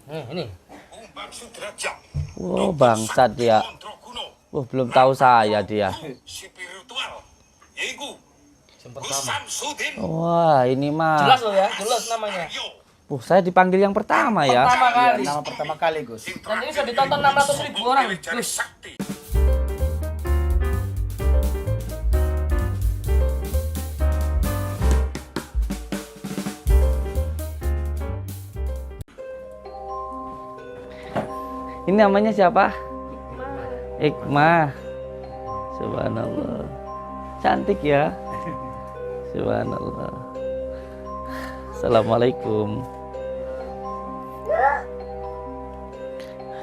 Ini. Wow, bangsat dia. Belum tahu saya dia. Yang pertama. Wah, ini mah. Jelas loh ya, jelas namanya. Saya dipanggil yang pertama ya. Pertama kali. Nama pertama kali, Gus. Dan ini sudah ditonton 600.000 orang, Gus. Ini namanya siapa? Ikmah. Subhanallah. Cantik ya. Subhanallah. Assalamualaikum.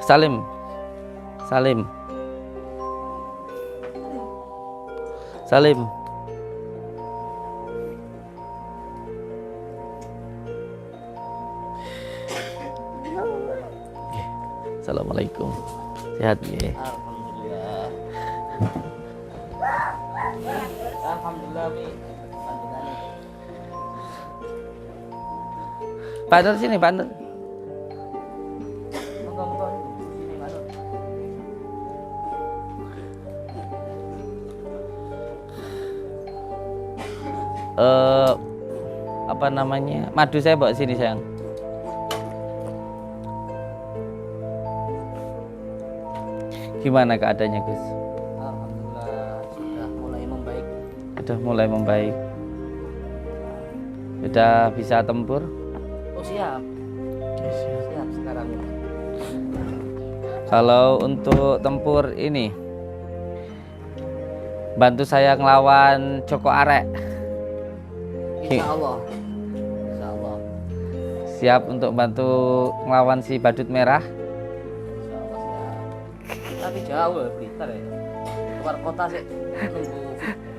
Salim. Salim. Salim. Assalamualaikum. Sehat ya? Alhamdulillah. Alhamdulillah, Mi. Pak Nur sini, Pak Nur. Apa namanya? Madu saya bawa sini, sayang. Gimana keadaannya, Gus? Alhamdulillah sudah mulai membaik. Sudah mulai membaik. Sudah bisa tempur? Oh, siap. Siap sekarang. Kalau untuk tempur ini, bantu saya ngelawan Joko Arek. Insya Allah. Insya Allah. Siap untuk bantu ngelawan si Badut Merah? Insya Allah siap. Tapi jauh ya, Blitar ya. Keluar kota sih.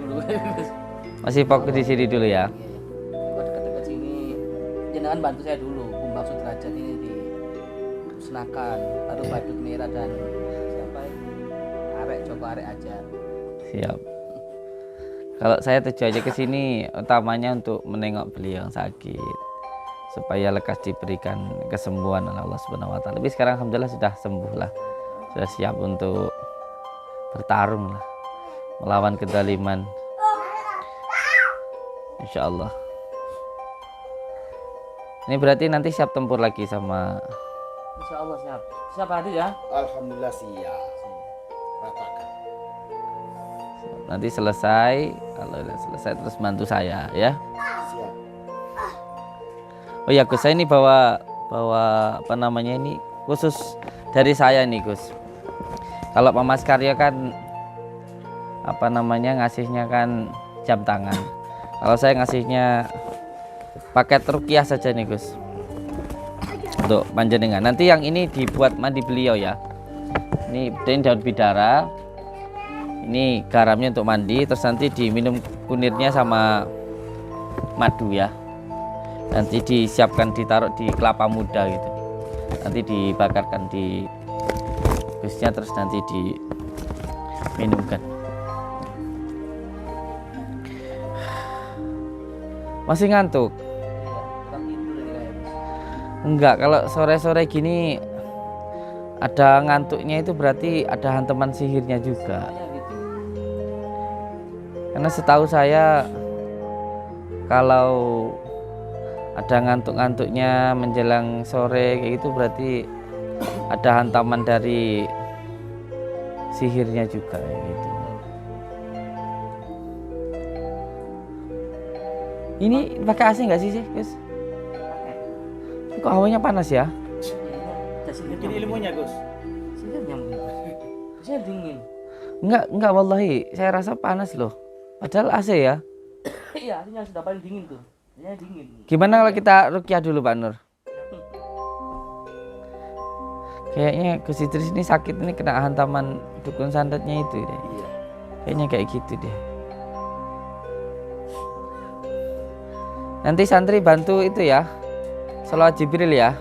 Nunggu dulu. Masih fokus di sini dulu ya. Kalau dekat-dekat sini, jenengan bantu saya dulu. Kumbang Sudrajat ini dimusnahkan. Baru Badut Merah dan siapa ini? Arek, Joko Arek aja. Siap. Kalau saya tujuannya ke sini utamanya untuk menengok beliau yang sakit supaya lekas diberikan kesembuhan oleh Allah Subhanahu wa taala. Tapi sekarang alhamdulillah sudah sembuh lah. Sudah siap untuk bertarung lah melawan kezaliman. Insyaallah. Ini berarti nanti siap tempur lagi sama. Insya Allah siap. Siap hati ya. Alhamdulillah siap. Ratakan. Nanti selesai, kalau udah selesai terus bantu saya ya. Siap. Oh ya Gus, saya ini bawa apa namanya ini khusus dari saya nih Gus. Kalau Pak Mas Karyo kan apa namanya ngasihnya kan jam tangan. Kalau saya ngasihnya paket ruqyah saja nih Gus. Untuk panjenengan. Nanti yang ini dibuat mandi beliau ya. Ini daun bidara. Ini garamnya untuk mandi, terus nanti diminum kunirnya sama madu ya. Nanti disiapkan ditaruh di kelapa muda gitu. Nanti dibakarkan di busnya terus nanti diminumkan. Masih ngantuk? Kurang tidur ini kayaknya. Enggak, kalau sore-sore gini ada ngantuknya itu berarti ada hantaman sihirnya juga. Kayak gitu. Karena setahu saya kalau ada ngantuk-ngantuknya menjelang sore kayak gitu berarti ada hantaman dari sihirnya juga kayak gitu. Ini pakai AC nggak sih Gus? Kok hawanya panas ya? Ini ilmunya, Gus. Sihirnya mungkin. Saya dingin. Enggak wallahi, saya rasa panas loh. Padahal AC ya. Iya, artinya sudah paling dingin tuh. Ini dingin. Gimana kalau kita ruqyah dulu Pak Nur? Kayaknya Gus Idris ini sakit ini kena hantaman dukun santetnya itu deh. Iya. Kayaknya kayak gitu deh. Nanti santri bantu itu ya. Sholawat Jibril ya,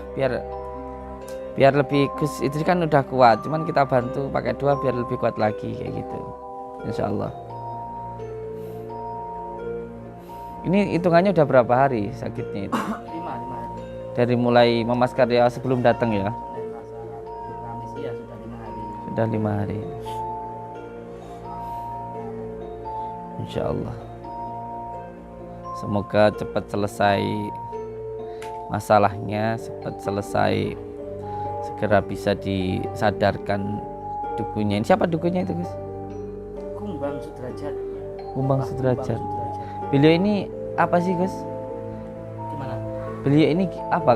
biar lebih Gus Idris kan udah kuat, cuman kita bantu pakai dua biar lebih kuat lagi kayak gitu. Insya Allah. Ini hitungannya udah berapa hari sakitnya itu? 5 hari. dari mulai Mas Karya sebelum datang ya. Dan rasa Kamis ya sudah 5 hari. Sudah 5 hari. Insya Allah. Semoga cepat selesai masalahnya, cepat selesai, segera bisa disadarkan dukunya. Ini siapa dukunya itu, Gus? Kumbang Sudrajat. Kumbang Pak Sudrajat. Sudrajat. Beliau ini apa sih, Gus? Gimana? Beliau ini apa?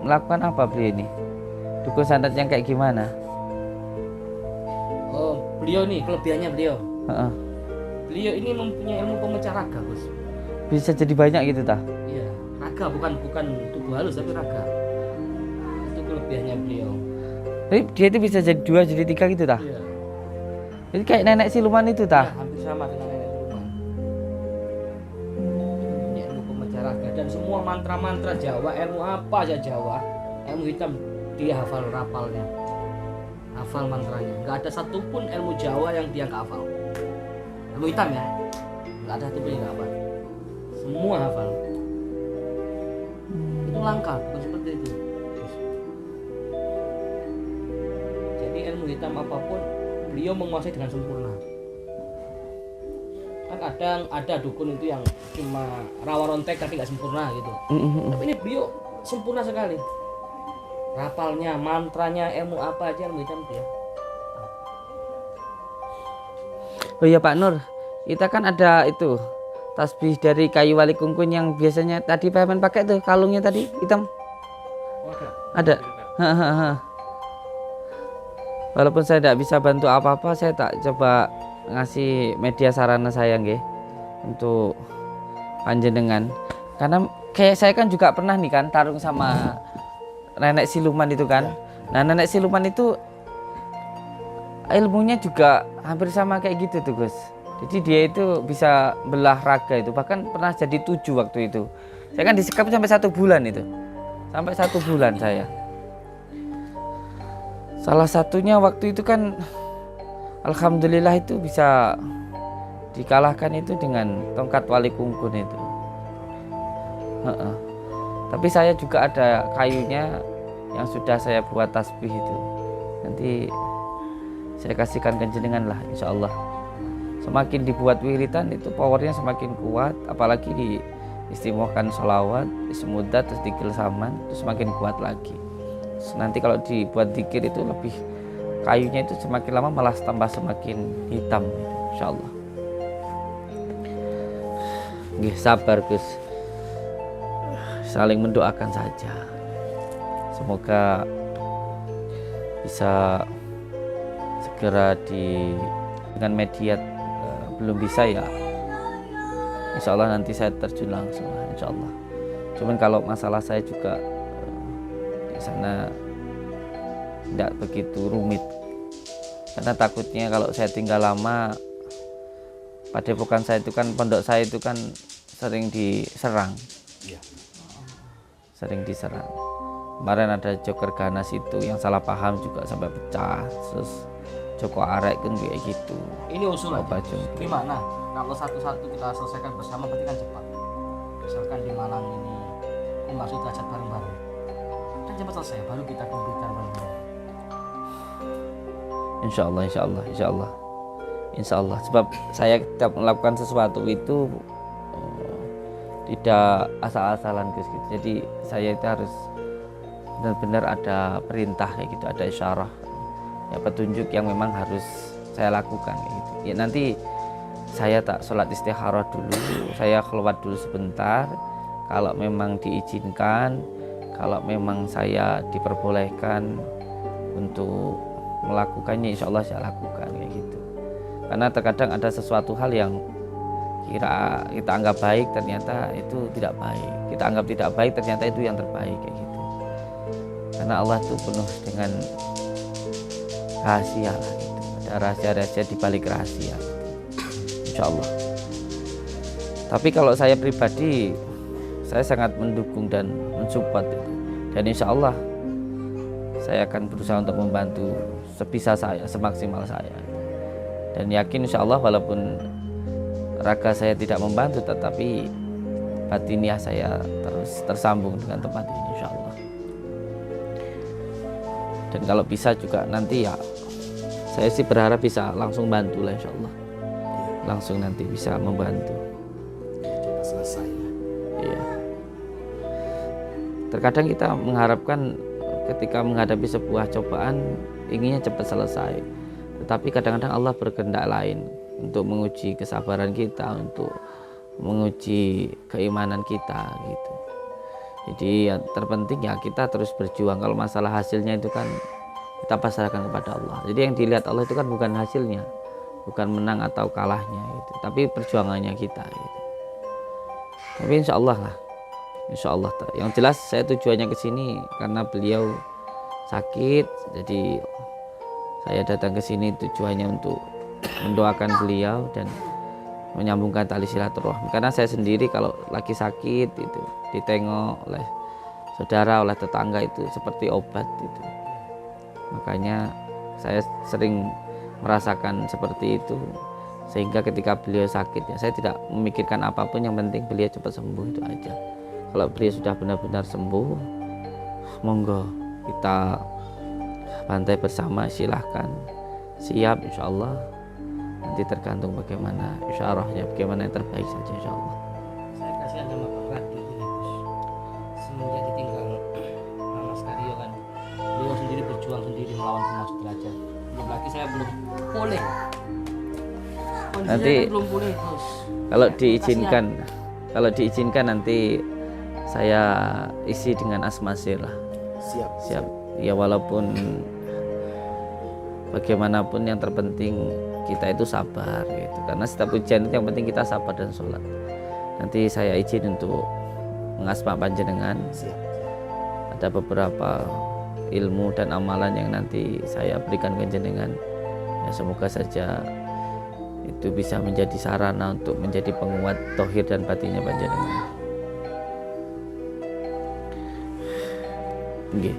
Melakukan apa beliau ini? Dukun santet yang kayak gimana? Oh, beliau nih kelebihannya beliau. Heeh. Beliau ini mempunyai ilmu pemecah raga, Gus. Bisa jadi banyak gitu tah? Iya, raga bukan tubuh halus tapi raga. Itu kelebihannya beliau. Jadi dia itu bisa jadi 2, jadi 3 gitu tah? Iya. Jadi kayak nenek siluman itu Ya, tah? hampir sama dengan nenek siluman. Punya ilmu pemecah raga dan semua mantra-mantra Jawa, ilmu apa aja Jawa, ilmu hitam dia hafal rapalnya. Hafal mantranya. Enggak ada satupun ilmu Jawa yang dia nggak hafal. Ilmu hitam ya. Enggak ada satupun yang nggak hafal. Semua hafal. Itu langka, bukan seperti itu. Jadi ilmu hitam apapun beliau menguasai dengan sempurna. Kan kadang ada dukun itu yang cuma rawa rontek tapi nggak sempurna gitu. Tapi ini beliau sempurna sekali. Rapalnya, mantranya, ilmu apa aja ilmu hitam dia. Oh iya Pak Nur, kita kan ada itu tasbih dari kayu wali kungkun yang biasanya tadi Pak Herman pakai tuh kalungnya tadi hitam. Ada. Hahaha. Walaupun saya tidak bisa bantu apa-apa, saya tak coba ngasih media sarana saya nggih untuk panjenengan. Karena kayak saya kan juga pernah nih kan tarung sama nenek siluman itu kan. Nah, nenek siluman itu ilmunya juga hampir sama kayak gitu tuh Gus. Jadi dia itu bisa belah raga itu, bahkan pernah jadi 7 waktu itu. Saya kan disekap sampai 1 bulan itu, sampai 1 bulan saya. Salah satunya waktu itu kan alhamdulillah itu bisa dikalahkan itu dengan tongkat wali kungkun itu. Tapi saya juga ada kayunya yang sudah saya buat tasbih itu. Nanti saya kasihkan ke jenengan lah insya Allah. Semakin dibuat wiritan itu powernya semakin kuat, apalagi diistimewakan sholawat, ismudat, terus dikilsaman, itu semakin kuat lagi. Terus nanti kalau dibuat zikir itu lebih kayunya itu semakin lama malah tambah semakin hitam gitu, insya Allah. Nggih, sabar Gus, saling mendoakan saja. Semoga bisa segera dengan media belum bisa ya insya Allah nanti saya terjun langsung insya Allah. Cuman kalau masalah saya juga di sana tidak begitu rumit karena takutnya kalau saya tinggal lama, padepokan saya itu kan, pondok saya itu kan sering diserang. Sering diserang. Kemarin ada Joker Ganas itu yang salah paham juga sampai pecah, terus Joko Arek kan kayak gitu. Ini usul aja. Jumbo. Gimana? Kalau satu-satu kita selesaikan bersama berarti kan cepat. Misalkan di Malang ini Kumbang Sudrajat bareng-bareng. Kan cepat selesai, baru kita komputer bareng-bareng. Insya Allah, insya Allah, insya Allah, insya Allah. Sebab saya tidak melakukan sesuatu itu tidak asal-asalan Gus gitu. Jadi saya itu harus benar-benar ada perintah kayak gitu, ada isyarah, ya petunjuk yang memang harus saya lakukan kayak gitu. Ya nanti saya tak sholat istikharah dulu, saya keluar dulu sebentar. Kalau memang diizinkan, kalau memang saya diperbolehkan untuk melakukannya, insya Allah saya lakukan kayak gitu. Karena terkadang ada sesuatu hal yang kita anggap baik ternyata itu tidak baik, kita anggap tidak baik ternyata itu yang terbaik kayak gitu. Karena Allah itu penuh dengan rahasia lah gitu. Ada rahasia-rahasia di balik rahasia gitu. Insya Allah. Tapi kalau saya pribadi, saya sangat mendukung dan mensupport itu. Dan insya Allah saya akan berusaha untuk membantu sebisa saya, semaksimal saya. Dan yakin insya Allah walaupun raga saya tidak membantu, tetapi batiniah saya terus tersambung dengan tempat ini insya Allah. Dan kalau bisa juga nanti ya saya sih berharap bisa langsung bantu lah insya Allah. Langsung nanti bisa membantu. Selesai. Iya. Terkadang kita mengharapkan ketika menghadapi sebuah cobaan inginnya cepat selesai. Tetapi kadang-kadang Allah berkehendak lain untuk menguji kesabaran kita, untuk menguji keimanan kita gitu. Jadi yang terpenting ya kita terus berjuang. Kalau masalah hasilnya itu kan kita pasrahkan kepada Allah. Jadi yang dilihat Allah itu kan bukan hasilnya, bukan menang atau kalahnya gitu, tapi perjuangannya kita gitu. Tapi insya Allah lah, insya Allah. Yang jelas saya tujuannya ke sini karena beliau sakit. Jadi saya datang ke sini tujuannya untuk mendoakan beliau dan menyambungkan tali silaturahmi. Karena saya sendiri kalau lagi sakit itu ditengok oleh saudara, oleh tetangga itu seperti obat itu. Makanya saya sering merasakan seperti itu, sehingga ketika beliau sakit ya saya tidak memikirkan apapun, yang penting beliau cepat sembuh, itu aja. Kalau beliau sudah benar-benar sembuh, monggo kita bantai bersama, silahkan, siap insya Allah. Nanti tergantung bagaimana isyarahnya, bagaimana yang terbaik saja insya Allah. Saya kasihan sama Pak Radit ini Gus. Semenjak ditinggal Mas Karyo kan, beliau sendiri berjuang sendiri melawan Mas Derajat. Belum lagi saya belum pulih. Kondisinya Nanti kan belum pulih Gus. Kalau Kasihan. diizinkan nanti saya isi dengan asmasir lah. Siap. Ya walaupun bagaimanapun yang terpenting kita itu sabar gitu. Karena setiap ujian itu yang penting kita sabar dan sholat. Nanti saya izin untuk mengasma panjenengan. Siap. Ada beberapa ilmu dan amalan yang nanti saya berikan ke jenengan. Ya semoga saja itu bisa menjadi sarana untuk menjadi penguat tauhid dan batinnya panjenengan. Oke.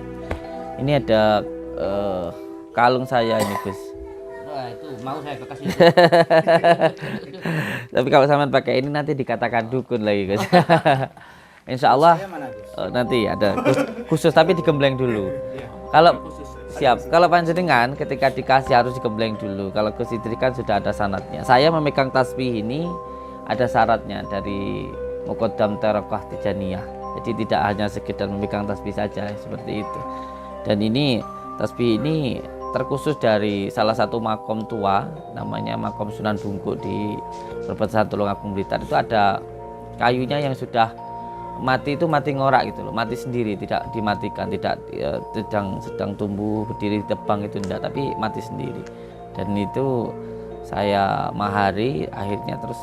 Ini ada kalung saya ini Gus. Wah, itu mau saya kasih. Tapi kalau sampean pakai ini nanti dikatakan dukun lagi Gus. Insya Allah Saya mana, Gus? nanti ada khusus tapi digembleng dulu. Kalau siap, kalau panjenengan ketika dikasih harus digembleng dulu. Kalau Gus Idris kan sudah ada sanatnya. Saya memegang tasbih ini ada syaratnya dari Muqaddam Tarekah Tijaniyah. Jadi tidak hanya sekedar memegang tasbih saja seperti itu. Dan ini tasbih ini terkhusus dari salah satu makom tua, namanya makom Sunan Bungkuk di Perbatasan Tulungagung Blitar. Itu ada kayunya yang sudah mati, itu mati ngorak gitu loh, mati sendiri, tidak dimatikan, tidak sedang tumbuh berdiri ditebang, itu tidak, tapi mati sendiri. Dan itu saya mahari, akhirnya terus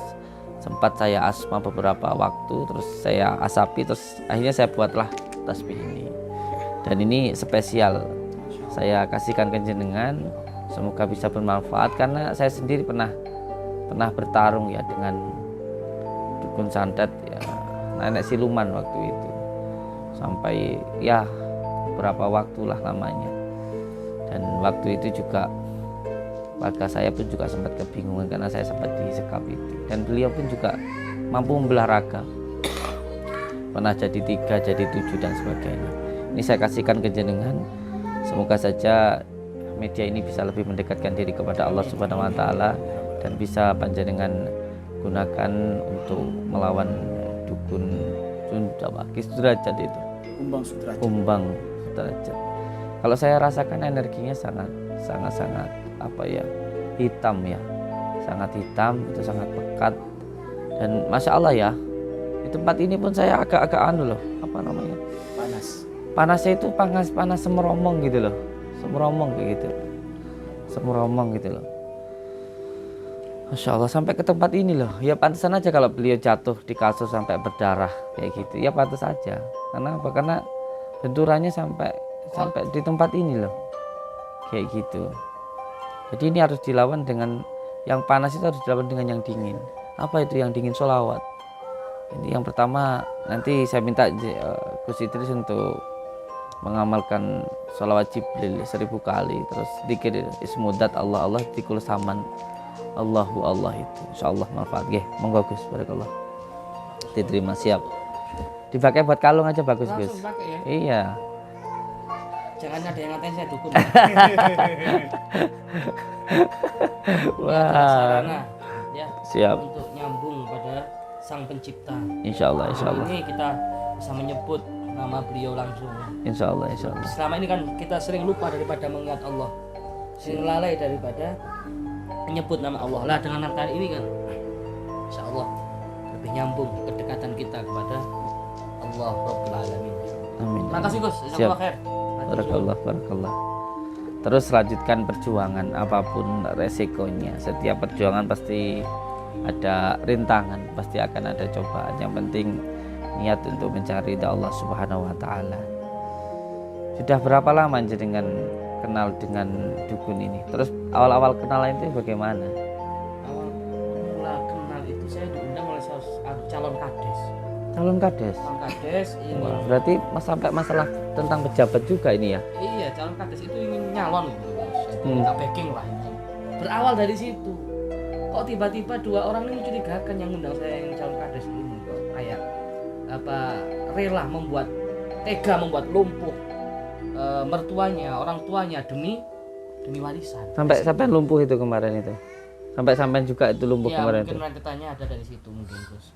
sempat saya asma beberapa waktu, terus saya asapi, terus akhirnya saya buatlah tasbih ini. Dan ini spesial saya kasihkan ke jenengan, semoga bisa bermanfaat, karena saya sendiri pernah bertarung ya dengan dukun santet ya, nenek siluman waktu itu, sampai ya beberapa waktu lah lamanya. Dan waktu itu juga warga saya pun juga sempat kebingungan karena saya sempat disekap itu, dan beliau pun juga mampu membelah raga, pernah jadi 3, jadi 7 dan sebagainya. Ini saya kasihkan ke jenengan. Semoga saja media ini bisa lebih mendekatkan diri kepada Allah Subhanahu wa taala dan bisa panjenengan gunakan untuk melawan dukun Sunda Pakis Sudrajat itu. Kumbang Sudrajat. Kalau saya rasakan energinya sangat apa ya, hitam ya. Sangat hitam, itu sangat pekat. Dan Masya Allah ya, di tempat ini pun saya agak-agak anu loh, apa namanya? Panasnya itu panas semeromong gitu loh, semeromong kayak gitu, semeromong gitu loh. Masya Allah, sampai ke tempat ini loh. Ya pantesan aja kalau beliau jatuh di kasur sampai berdarah kayak gitu, ya pantas aja. Karena apa? Karena benturannya sampai di tempat ini loh, kayak gitu. Jadi ini harus dilawan dengan yang panas, itu harus dilawan dengan yang dingin. Apa itu yang dingin? Sholawat. Ini yang pertama, nanti saya minta Gus Idris untuk mengamalkan sholawat Jibril 1000 kali, terus dikir ismudat Allah dikul saman Allahu Allah, itu insyaallah manfaat. Monggo Gus, barakallah, diterima. Siap dipakai buat kalung aja bagus Gus. Langsung pakai ya? Iya, Jangan ada yang ngatain saya dukun. Wah. Sarana ya Siap. untuk nyambung pada Sang Pencipta. Insyaallah, insyaallah. Ini kita bisa menyebut nama beliau langsung. Insyaallah, insyaallah. Selama ini kan kita sering lupa daripada mengingat Allah, sering lalai daripada menyebut nama Allah. Lah dengan kali ini kan, insya Allah lebih nyambung kedekatan kita kepada Allah Rabbul Alamin. Amin. Makasih Gus, Siap. jazakallah khair. Barakallah, barakallah. Terus lanjutkan perjuangan apapun resikonya. Setiap perjuangan pasti ada rintangan, pasti akan ada cobaan. Yang penting niat untuk mencari ridha Allah Subhanahu wa taala. Sudah berapa lama jenengan kenal dengan dukun ini? Terus awal-awal kenalan itu bagaimana? Awal mula kenal itu saya diundang oleh calon kades. Calon kades. Calon kades ini. Wah, berarti sampai masalah tentang pejabat juga ini ya? Iya, calon kades itu ingin nyalon gitu. Hmm. Tak backing lah ini. Berawal dari situ. Kok tiba-tiba dua orang ini mencurigakan yang undang saya yang calon kades ini kok kayak apa rela membuat tega membuat lumpuh mertuanya, orang tuanya demi warisan. Sampai lumpuh itu kemarin itu. Sampai juga itu lumpuh Ya, kemarin mungkin itu. rentetannya ada dari situ mungkin Gus.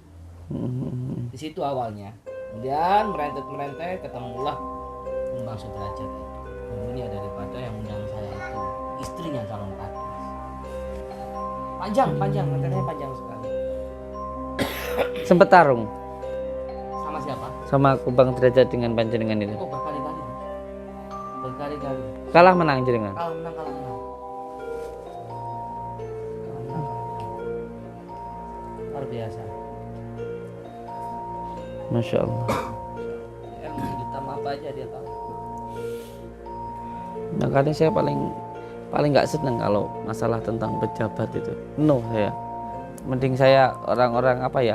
Hmm. Di situ awalnya. Kemudian merentet ketemulah Bang Sudrajat itu. Ini daripada yang undang saya itu istrinya calon kades. Panjang, rentetannya panjang sekali. Sempet tarung Sama siapa? sama Kubang Derajat dengan panjenengan itu. Oh, berkali-kali. Berkali-kali. Kalah menang jenengan. Kalah menang. Luar biasa. Masya Allah. Ilmu hitam apa aja dia tahu. Makanya saya paling nggak seneng kalau masalah tentang pejabat itu. No, saya. Mending saya orang-orang apa ya?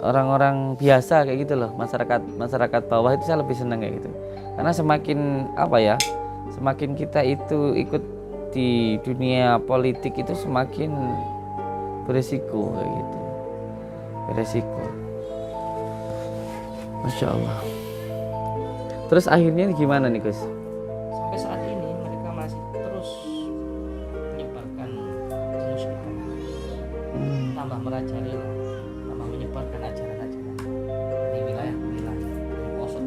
Orang-orang biasa kayak gitu loh, masyarakat bawah itu saya lebih seneng kayak gitu. Karena semakin apa ya? Semakin kita itu ikut di dunia politik itu semakin beresiko kayak gitu. Beresiko. Masya Allah. Terus akhirnya gimana nih Gus? Sampai saat ini mereka masih terus menyebarkan kemusyrikan. Tambah merajalela, tambah menyebarkan ajaran-ajaran di wilayah-wilayah di pelosok.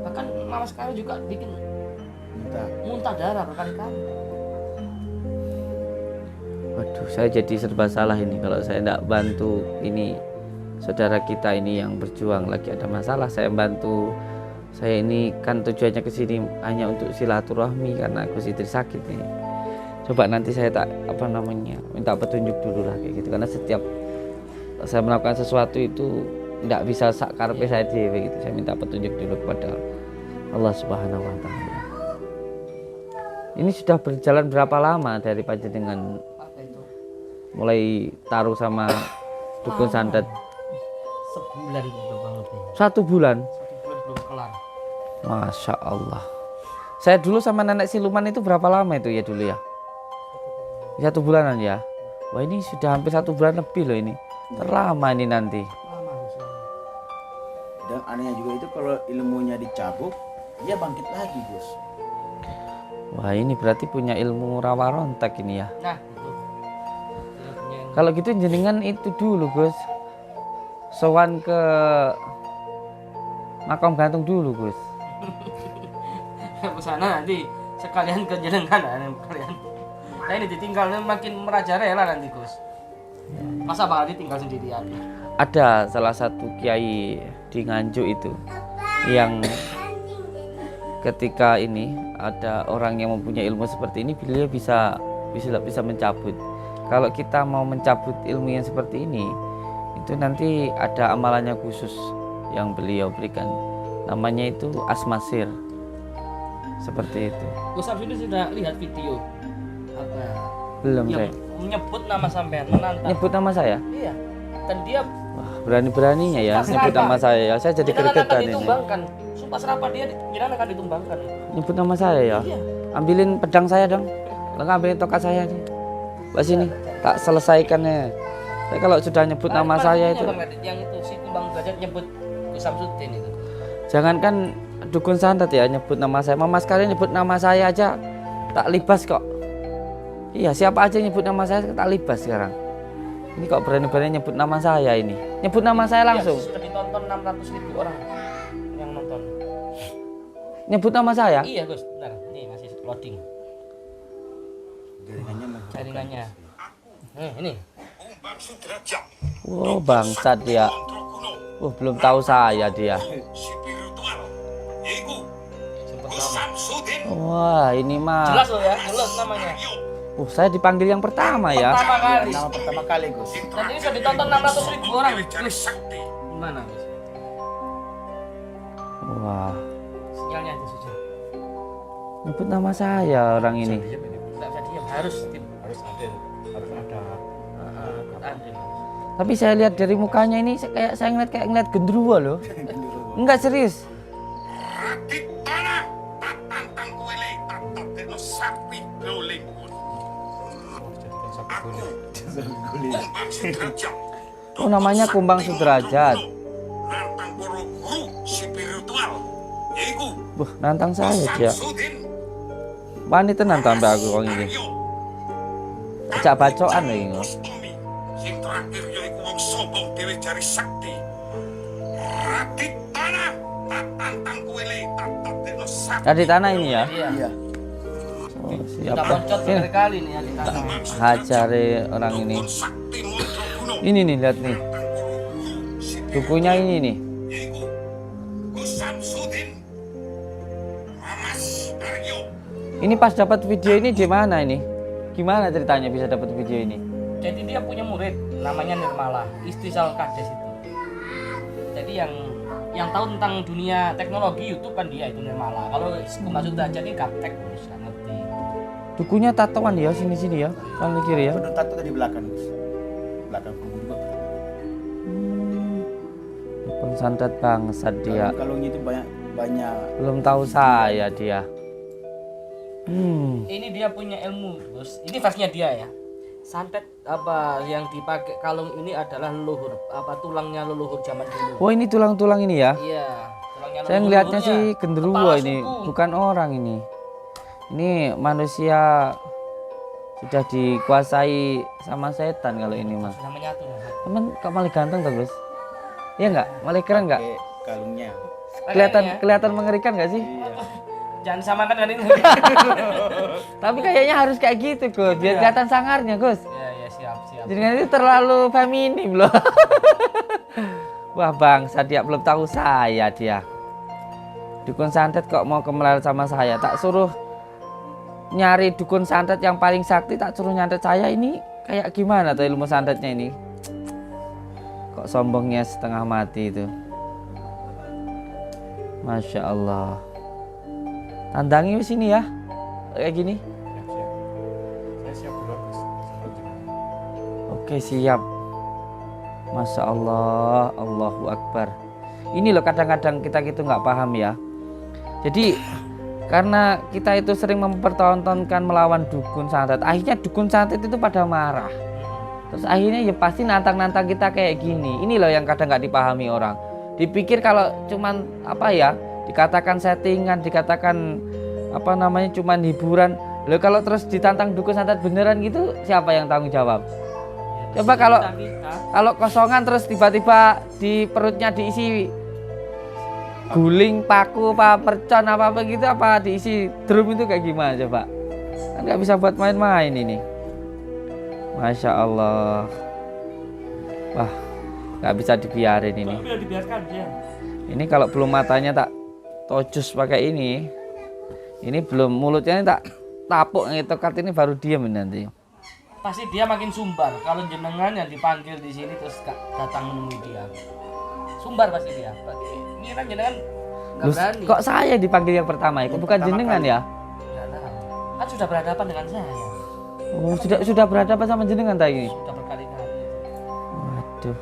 Bahkan malah sekarang juga bikin muntah darah berkali-kali. Waduh, saya jadi serba salah ini kalau saya tidak bantu ini saudara kita ini yang berjuang lagi ada masalah. Saya bantu, saya ini kan tujuannya ke sini hanya untuk silaturahmi karena Gus Idris sakit nih. Coba nanti saya minta petunjuk dulu lah kayak gitu, karena setiap saya melakukan sesuatu itu tidak bisa sakarpe saya dewe gitu. Saya minta petunjuk dulu kepada Allah Subhanahu wa taala. Ini sudah berjalan berapa lama dari panjenengan Apa itu? mulai taruh sama dukun santet? Sebulan kurang lebih. 1 bulan. 1 bulan belum kelar. Masya Allah. Saya dulu sama nenek siluman itu berapa lama itu ya dulu ya? 1 bulanan ya. Wah ini sudah hampir 1 bulan lebih loh ini. Terlama ini nanti. Lama Gus. Dan anehnya juga itu kalau ilmunya dicabut, dia bangkit lagi Gus. Wah ini berarti punya ilmu rawa rontak ini ya. Nah itu. Dia punya ilmu. Kalau gitu jenengan itu dulu Gus. Sowan ke makam gantung dulu Gus. Ke sana nanti sekalian ke jenengan kalian. Nah ini ditinggal makin merajalela nanti Gus. Masa bakal ditinggal sendirian? Ada salah satu kiai di Nganjuk itu yang ketika ini ada orang yang mempunyai ilmu seperti ini, beliau bisa mencabut. Kalau kita mau mencabut ilmu yang seperti ini, itu nanti ada amalannya khusus yang beliau berikan. Namanya itu asmasir. Seperti itu. Gus Samsudin sudah lihat video apa Belum yang saya. menyebut nama sampean, menantang. Nyebut nama saya? Iya. Dan dia Wah, berani-beraninya ya nyebut nama saya ya. Saya jadi jenengan akan gregetan ini. ditumbangkan. Sumpah serapah dia jenengan akan ditumbangkan. Nyebut nama saya ya. Iya. Ambilin pedang saya dong. Kalau nggak ambilin tokat saya nih. Pas sini tak selesaikannya. Saya kalau sudah nyebut nama saya itu, Bang Radit, yang itu si Bang Derajat nyebut Gus Samsudin itu. jangankan dukun santet ya nyebut nama saya. Mama sekalian nyebut nama saya aja tak libas kok. Iya, siapa aja nyebut nama saya tak libas sekarang. Ini kok berani-berani nyebut nama saya ini. Nyebut nama saya langsung. Iya, sudah ditonton 600.000 orang yang nonton. Nyebut nama saya? Iya Gus, bentar. Nih masih loading. Jaringannya. Ini. Wow, bangsat dia. Belum tahu saya dia. Wah, ini mah. Jelas loh ya, jelas namanya. Saya dipanggil yang pertama ya. Pertama kali. Nama pertama kali Gus. Dan ini sudah ditonton 600.000 orang. Gus. Gimana Gus? Wah, Sinyalnya itu sudah. nyebut nama saya orang ini. Tidak bisa diam, harus ada. Tapi saya lihat dari mukanya ini saya ngeliat genderuwo loh. Enggak serius. Oh, namanya Kumbang Sudrajat. Nantang saya dia. Wani tenan tambah aku wong iki. Ajak bacokan lho iki. Sing terakhir yaiku wong sombong dhewe jari sakti. Radit tanah, tak tantang kowe le, tak tadekno sakti. Di tanah ini ya. Iya. Oh, Kita siap. poncot berkali nih ya di tanah. Hajare orang ini. Sakti Mundra Kuno. Ini nih lihat nih. Dukunya ini nih. Yaiku Gus Samsudin. Mamas Aryo. Ini pas dapat video ini di mana ini? Gimana ceritanya bisa dapat video ini? Jadi dia punya murid namanya Nirmala, istri Sal Kades itu. Jadi yang tahu tentang dunia teknologi YouTube kan dia itu Nirmala. Kalau Kumbang Sudrajat ini gaptek, Gus, nggak ngerti. Dukunya tatoan ya sini-sini ya. Kanan kiri ya. Penuh tato tadi belakang Gus. Belakang punggung juga. Dukun santet bangsat dia. Kalungnya itu banyak. Belum tahu saya dia. Ini dia punya ilmu, Gus. Ini versinya dia ya. Santet apa yang dipakai kalung ini adalah leluhur, tulangnya leluhur zaman dulu. Oh, ini tulang-tulang ini ya. Iya, tulangnya Saya ngelihatnya leluhurnya. sih genderuwo Kepala ini, suku. bukan orang ini. Ini manusia sudah dikuasai sama setan kalau ini mah. Sudah menyatu. Teman kok malah ganteng tuh, Gus? Iya enggak? Malah keren enggak? Pakai kalungnya. Kelihatan mengerikan enggak sih? Jangan samakan dengan ini. Tapi kayaknya harus kayak gitu, Gus. Biar kelihatan sangarnya, Gus. Ya, siap. Jadi itu terlalu feminim loh. Wah, bangsa dia belum tahu saya dia. Dukun santet kok mau kemelar sama saya. Tak suruh nyari dukun santet yang paling sakti, tak suruh nyantet saya. Ini kayak gimana tuh ilmu santetnya ini? Kok sombongnya setengah mati itu. Masya Allah. Tandangi wis sini ya. Kayak gini. Oke, siap. Masya Allah, Allahu Akbar. Ini loh kadang-kadang kita gitu nggak paham ya. Jadi karena kita itu sering mempertontonkan melawan dukun santet, akhirnya dukun santet itu pada marah. Terus akhirnya ya pasti nantang-nantang kita kayak gini. Ini loh yang kadang nggak dipahami orang. Dipikir kalau cuman dikatakan settingan, dikatakan cuman hiburan. Loh kalau terus ditantang dukun santet beneran gitu, siapa yang tanggung jawab? Coba kalau kosongan terus tiba-tiba di perutnya diisi guling, paku, percon apa gitu, apa diisi drum itu kayak gimana coba? Kan nggak bisa buat main-main ini. Masya Allah. Wah, nggak bisa dibiarin ini. Ini kalau belum matanya tak tojus pakai ini belum mulutnya ini tak tapuk ngetokat ini baru diam nanti. Pasti dia makin sumbar kalau jenengan yang dipanggil di sini terus datang menemui dia. Sumbar pasti dia. Ini kan jenengan nggak berani. Kok saya dipanggil yang pertama itu bukan jenengan ya? Nggak tahu. Kan sudah berhadapan dengan saya. Oh, sudah berhadapan sama jenengan tadi. Sudah berkali-kali. Waduh.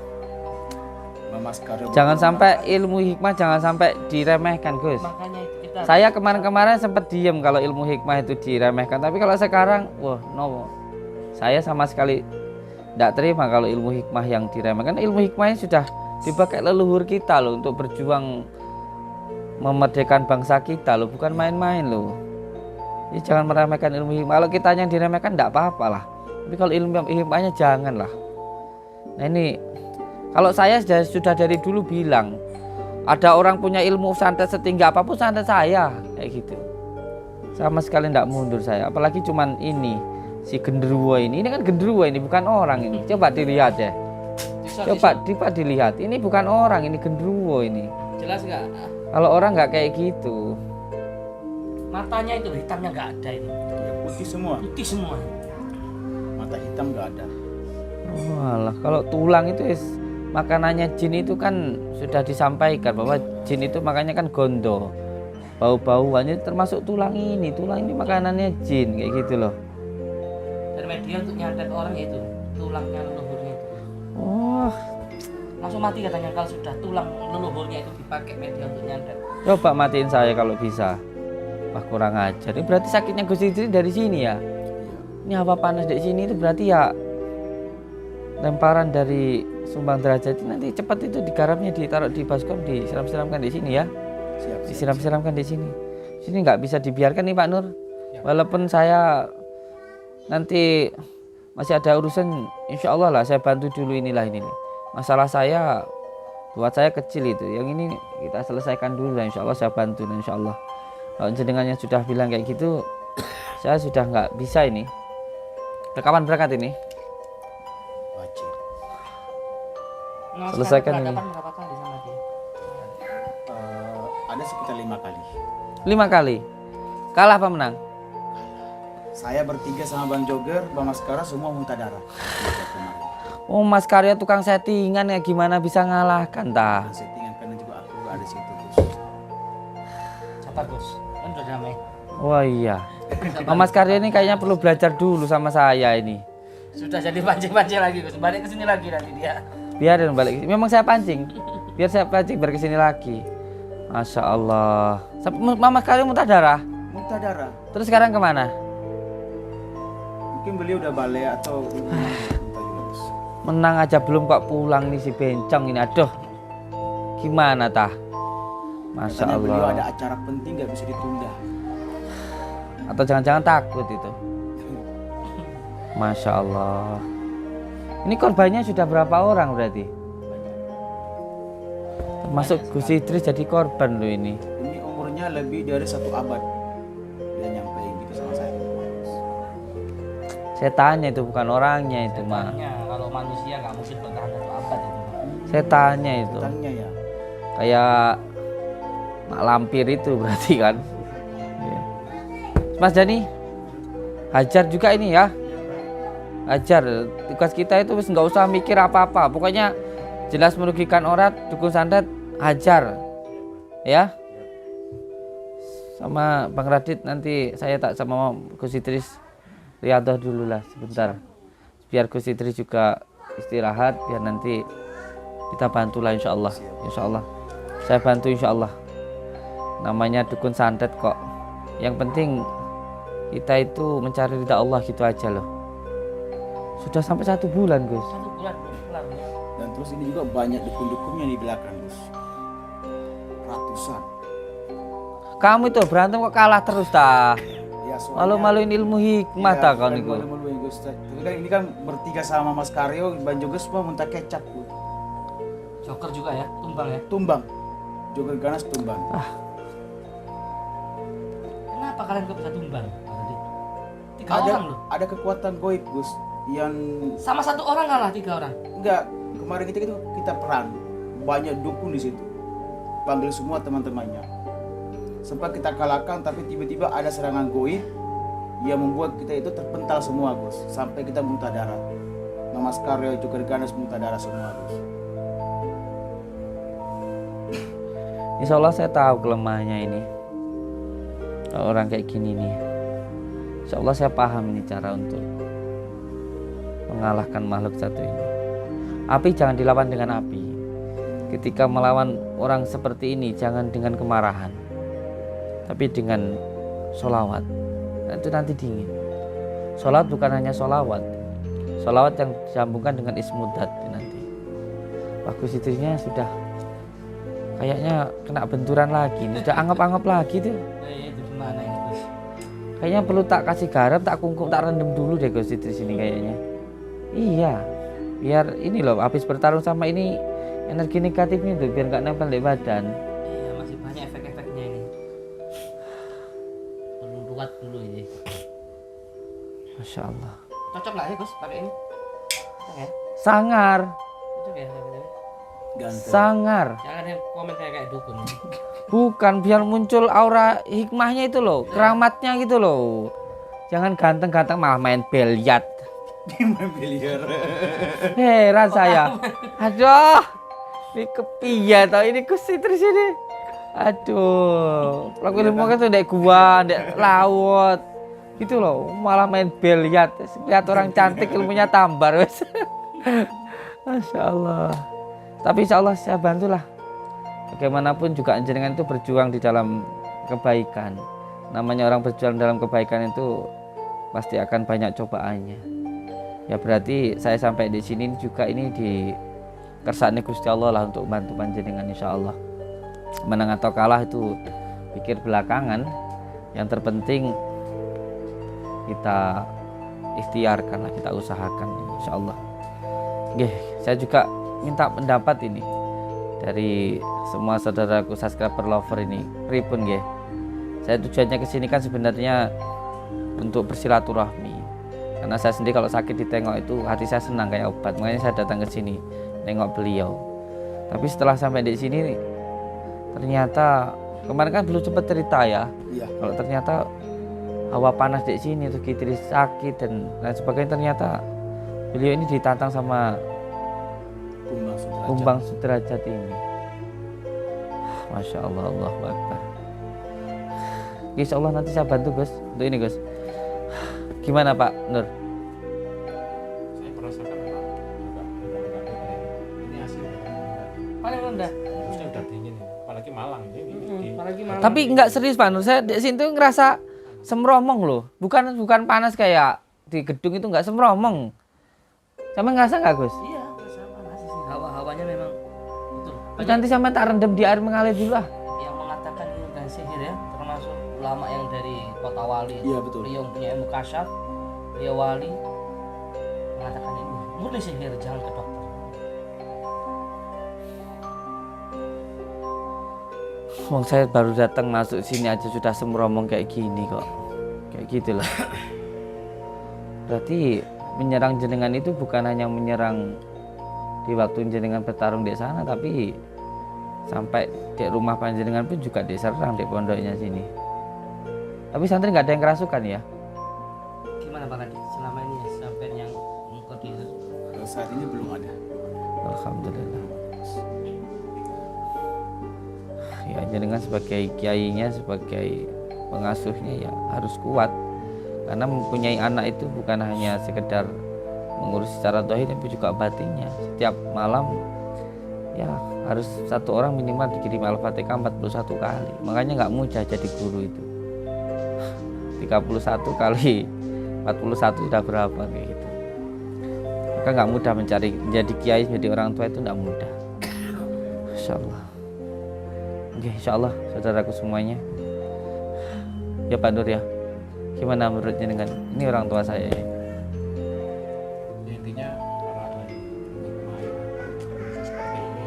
Mas Karyo. Jangan sampai ilmu hikmah jangan sampai diremehkan, Gus. Makanya itu kita. Saya kemarin-kemarin sempat diem kalau ilmu hikmah itu diremehkan, tapi kalau sekarang, wah, no. Saya sama sekali tidak terima kalau ilmu hikmah yang diremehkan. Ilmu hikmahnya sudah dipakai leluhur kita loh untuk berjuang memerdekakan bangsa kita loh, bukan main-main loh. Jadi jangan meremehkan ilmu hikmah. Kalau kita yang diremehkan enggak apa-apa lah. Tapi kalau ilmu hikmahnya janganlah. Nah ini kalau saya sudah dari dulu bilang, ada orang punya ilmu santet setinggi apapun santet saya kayak gitu. Sama sekali enggak mundur saya. Apalagi cuman ini si genderuwo ini kan genderuwo ini bukan orang ini. Coba dilihat ya. Coba dilihat. Ini bukan orang, ini genderuwo ini. Jelas nggak? Kalau orang nggak kayak gitu. Matanya itu hitamnya nggak ada ini. Ya, putih semua. Putih semua. Mata hitam nggak ada. Walah, kalau tulang itu makanannya jin itu kan sudah disampaikan bahwa jin itu makanya kan gondo. Bau-bauannya termasuk tulang ini. Tulang ini makanannya jin kayak gitu loh. Dan media untuk nyantet orang itu tulangnya leluhurnya itu. Oh, Langsung mati katanya kalau sudah tulang leluhurnya itu dipakai media untuk nyantet. coba matiin saya kalau bisa. Wah kurang ajar. Ini berarti sakitnya Gus Idris dari sini ya. Ini hawa panas dari sini itu berarti ya lemparan dari Sumbang Derajat ini nanti cepat itu digarapnya ditaruh di baskom, disiram-siramkan di sini ya. Siap. Disiram-siramkan di sini. Sini nggak bisa dibiarkan nih Pak Nur. Walaupun saya nanti masih ada urusan, insya Allah lah saya bantu dulu inilah ini. Masalah saya buat saya kecil itu. Yang ini kita selesaikan dulu lah, insya Allah saya bantu dan insya Allah. Kalau jenengannya sudah bilang kayak gitu, saya sudah nggak bisa ini. Kapan berangkat ini? Wajib. Selesaikan ini. Berapa kali sama dia? Ada sekitar 5 kali. 5 kali. Kalah apa menang? Saya bertiga sama Bang Jogger, Bang Maskara semua muntah darah. Oh Mas Karya tukang settingan ya, gimana bisa ngalahkan tah? Settingan karena juga aku ada situ, Gus. Sabar Gus, kan udah damai. Wah iya. Mas Karya ini kayaknya perlu belajar dulu sama saya ini. Sudah jadi pancing-pancing lagi Gus, balik ke sini lagi nanti dia. Biarin balik. Memang saya pancing. Biar saya pancing biar kesini lagi. Masya Allah. Mama Karya muntah darah. Muntah darah. Terus sekarang kemana? Mungkin beliau udah balik atau muntah juga, Gus. Menang aja belum kok pulang nih si bencong ini. Aduh. Gimana tah? Masya Katanya beliau ada Allah. acara penting nggak bisa ditunda. Atau jangan-jangan takut itu. Masya Allah. Ini korbannya sudah berapa orang berarti? Termasuk Gus Idris jadi korban loh ini. Ini umurnya lebih dari 1 abad. Dia nyampein gitu sama saya. Setannya itu bukan orangnya itu mah. Makanya kalau manusia nggak mungkin bertahan 1 abad itu. Setannya itu. Tanya ya. Kayak mak lampir itu berarti kan. Iya. Mas Dani, hajar juga ini ya. Hajar. Tugas kita itu wis nggak usah mikir apa-apa. Pokoknya jelas merugikan orang, dukun santet, hajar. Ya. Sama Bang Radit nanti saya tak sama Gus Idris riadah dulu lah sebentar. Biar Gus Idris juga istirahat, biar nanti kita bantulah insya Allah. Insya Allah. Saya bantu insya Allah. Namanya dukun santet kok. Yang penting kita itu mencari ridha Allah gitu aja loh. Sudah sampai 1 bulan Gus. 1 bulan belum pulang. Dan terus ini juga banyak dukun-dukunnya di belakang, Gus. Ratusan. Kamu itu berantem kok kalah terus tah. Ya, soalnya- Malu-maluin ilmu hikmah tah kau niku. Malu-maluin, Gus. Tapi kan ini kan bertiga sama Mas Karyo, Bang Jogger semua muntah kecap, Gus. Joker juga ya, tumbang ya. Tumbang. Jogger ganas tumbang. Kenapa kalian kok bisa tumbang? Tadi 3 Ada orang loh. ada kekuatan goib, Gus, yang Sama 1 orang kalah 3 orang. enggak kemarin kita perang. Banyak dukun di situ. Panggil semua teman-temannya. Sempat kita kalahkan tapi tiba-tiba ada serangan goib yang membuat kita itu terpental semua, Gus. Sampai kita muntah darah. Mas Karyo juga ganas muntah darah semua, Gus. Insya Allah saya tahu kelemahannya ini. Kalau orang kayak gini nih. Insya Allah saya paham ini cara untuk mengalahkan makhluk satu ini. Api jangan dilawan dengan api. Ketika melawan orang seperti ini jangan dengan kemarahan, tapi dengan sholawat. Nah, itu nanti dingin. Sholawat bukan hanya sholawat. Sholawat yang disambungkan dengan ismudat nanti. Bagus istrinya sudah kayaknya kena benturan lagi. Udah anggap-anggap lagi tuh. Itu gimana ini Gus? Kayaknya perlu tak kasih garam, tak kungkum, tak rendam dulu deh Gus di sini kayaknya. Iya, biar ini loh habis bertarung sama ini energi negatifnya tuh biar nggak nempel di badan. Iya, masih banyak efek-efeknya ini. Perlu ruat dulu ini. Masya Allah. Cocok nggak ya Gus pakai ini? Cocok ya? Sangar, Cocok ya? Ganteng. sangar. Jangan yang komen kayak dukun. Bukan biar muncul aura hikmahnya itu loh, keramatnya gitu loh. Jangan ganteng-ganteng malah main biliar. Gimana biliar? Heran saya. Aduh, ini kepiye tau ini Gusti terus ini. Aduh, lagu ilmu kan tuh dek gua, dek laut. Gitu loh, malah main biliar. Lihat orang cantik ilmunya tambar wes. Masya Allah. Tapi insya Allah saya bantulah. Bagaimanapun juga jenengan itu berjuang di dalam kebaikan. Namanya orang berjuang dalam kebaikan itu pasti akan banyak cobaannya. Ya berarti saya sampai di sini juga ini di kersane Gusti Allah lah untuk bantu panjenengan insya Allah. Menang atau kalah itu pikir belakangan. Yang terpenting kita ikhtiarkan lah, kita usahakan insya Allah. Oke, saya juga minta pendapat ini dari semua saudaraku subscriber lover ini. Pripun nggih? Saya tujuannya kesini kan sebenarnya untuk bersilaturahmi. Karena saya sendiri kalau sakit ditengok itu hati saya senang kayak obat. Makanya saya datang ke sini nengok beliau. Tapi setelah sampai di sini ternyata kemarin kan belum sempat cerita ya. Iya. Kalau ternyata hawa panas di sini terus Kitri sakit dan lain sebagainya, ternyata beliau ini ditantang sama Kumbang Sudrajat ini. Masya Allah, Allahu Akbar. Insya Allah nanti saya bantu Gus untuk ini Gus. Gimana Pak Nur? Saya merasakan memang agak ini hasil Paling rendah. harusnya udah dingin ya. Apalagi Malang ini. Apalagi malam. Tapi enggak serius Pak Nur. Saya di sini tuh ngerasa semromong loh. Bukan panas kayak di gedung itu, enggak semromong. Sama ngerasa enggak Gus? Iya, sama masih sih. Hawa-hawanya memang betul. Terus nanti sampai tak rendam di air mengalir dulu lah. Yang mengatakan ini bukan sihir ya, termasuk ulama yang dari Kota Wali. Iya, betul. Beliau punya ilmu kasyaf, beliau wali mengatakan ini murni sihir, jangan ke dokter. Wong saya baru datang masuk sini aja sudah semromong kayak gini kok. Kayak gitu loh. Berarti menyerang jenengan itu bukan hanya menyerang di waktu jenengan bertarung di sana, tapi sampai di rumah panjenengan pun juga diserang di pondoknya sini. Tapi santri nggak ada yang kerasukan ya? Gimana Pak Kadi? Selama ini ya, sampai yang mengkoordinir. Kalau saat ini belum ada. Alhamdulillah. Ya jenengan sebagai kiainya, sebagai pengasuhnya ya harus kuat. Karena mempunyai anak itu bukan hanya sekedar mengurus secara zahir tapi juga batinnya. Setiap malam ya harus satu orang minimal dikirim Al-Fatihah 41 kali. Makanya nggak mudah jadi guru itu. 31 kali 41 sudah berapa kayak gitu. Maka nggak mudah menjadi kiai, menjadi orang tua itu nggak mudah. Insyaallah. Oke, insyaallah saudaraku semuanya. Ya Pak Nur ya. Gimana menurutnya dengan ini orang tua saya ya? Ya, intinya para ahli hikmah yang kondisi seperti ini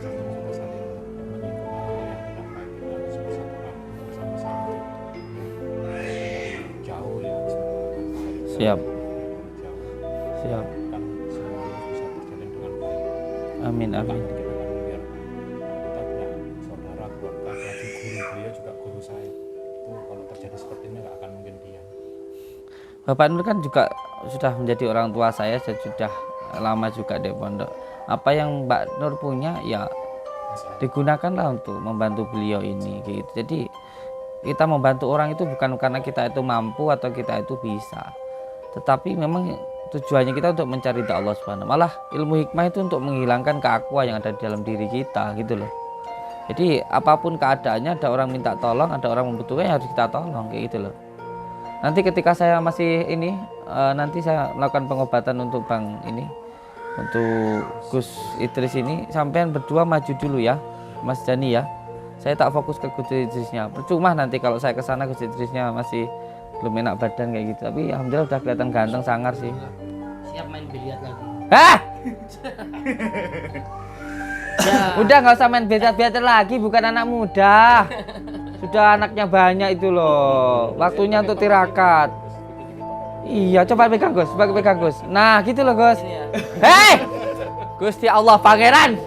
sama-sama saling menyinggung hal yang tidak baik, kita harus bersatu bersama-sama jauh ya sebenarnya. Siap. Jauh Siap. kan semua bisa berjalan dengan baik. Amin Tak amin. kita akan membiarkan. Kita punya saudara, keluarga, apalagi guru, beliau juga guru saya. Itu kalau terjadi seperti ini nggak akan mungkin diam. Bapak Nur kan juga sudah menjadi orang tua saya sudah lama juga di pondok. Apa yang Mbak Nur punya ya digunakanlah untuk membantu beliau ini gitu. Jadi kita membantu orang itu bukan karena kita itu mampu atau kita itu bisa, tetapi memang tujuannya kita untuk mencari ridha Allah Subhanahu. Malah ilmu hikmah itu untuk menghilangkan keakuan yang ada di dalam diri kita gitu loh. Jadi apapun keadaannya, ada orang minta tolong, ada orang membutuhkan, ya harus kita tolong kayak gitu loh. Nanti ketika saya masih ini nanti saya melakukan pengobatan untuk Bang ini, untuk Gus Idris ini, sampean berdua maju dulu ya. Mas Jani ya. Saya tak fokus ke Gus Idrisnya. Percuma nanti kalau saya ke sana Gus Idrisnya masih belum enak badan kayak gitu. Tapi alhamdulillah udah kelihatan ganteng sangar sih. Siap main biliar lagi. Hah? Ya. Udah nggak usah main betet-betet lagi, bukan anak muda. Sudah anaknya banyak itu loh. Waktunya untuk tirakat. Iya, coba pegang Gus, coba pegang Gus. Nah, gitu loh Gus. Ini ya. Hei! Gusti Allah pangeran.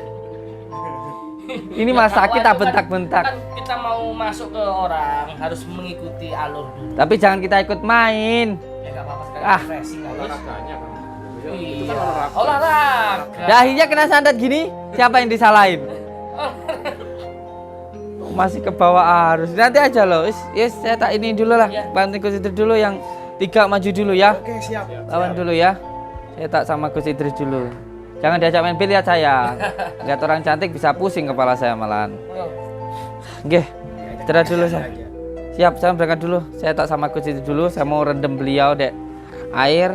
Ini masa kita bentak-bentak. Kan kita mau masuk ke orang harus mengikuti alur dulu. Tapi jangan kita ikut main. Ya nggak apa-apa sekali Ah. refreshing Gus. Olahraganya kan. Itu Iya. kan olahraga. Olahraga. Dah akhirnya kena santet gini, siapa yang disalahin? Masih ke bawah arus. Nanti aja loh. Yes, saya tak ini dulu lah. Ya. Bantu Gus Idris dulu yang 3 maju dulu ya. Oke, siap. Lawan dulu ya. Saya tak sama Gus Idris dulu. Jangan diajak main biliar saya. Lihat orang cantik bisa pusing kepala saya malahan. Nggih. Istirahat dulu saya. Siap, saya berangkat dulu. Saya tak sama Gus Idris dulu. Saya mau rendam beliau dek air.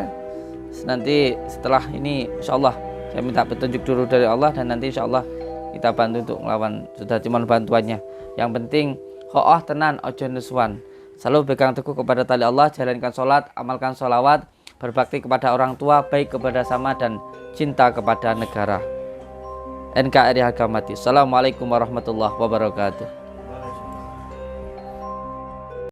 Nanti setelah ini insyaallah saya minta petunjuk dulu dari Allah dan nanti insyaallah kita bantu untuk melawan. Sudah cuma bantuannya. Yang penting kho'ah tenan ojo nuswan. Selalu pegang teguh kepada tali Allah, jalankan sholat, amalkan sholawat, berbakti kepada orang tua, baik kepada sama dan cinta kepada negara. NKRI harga mati. Assalamualaikum warahmatullahi wabarakatuh.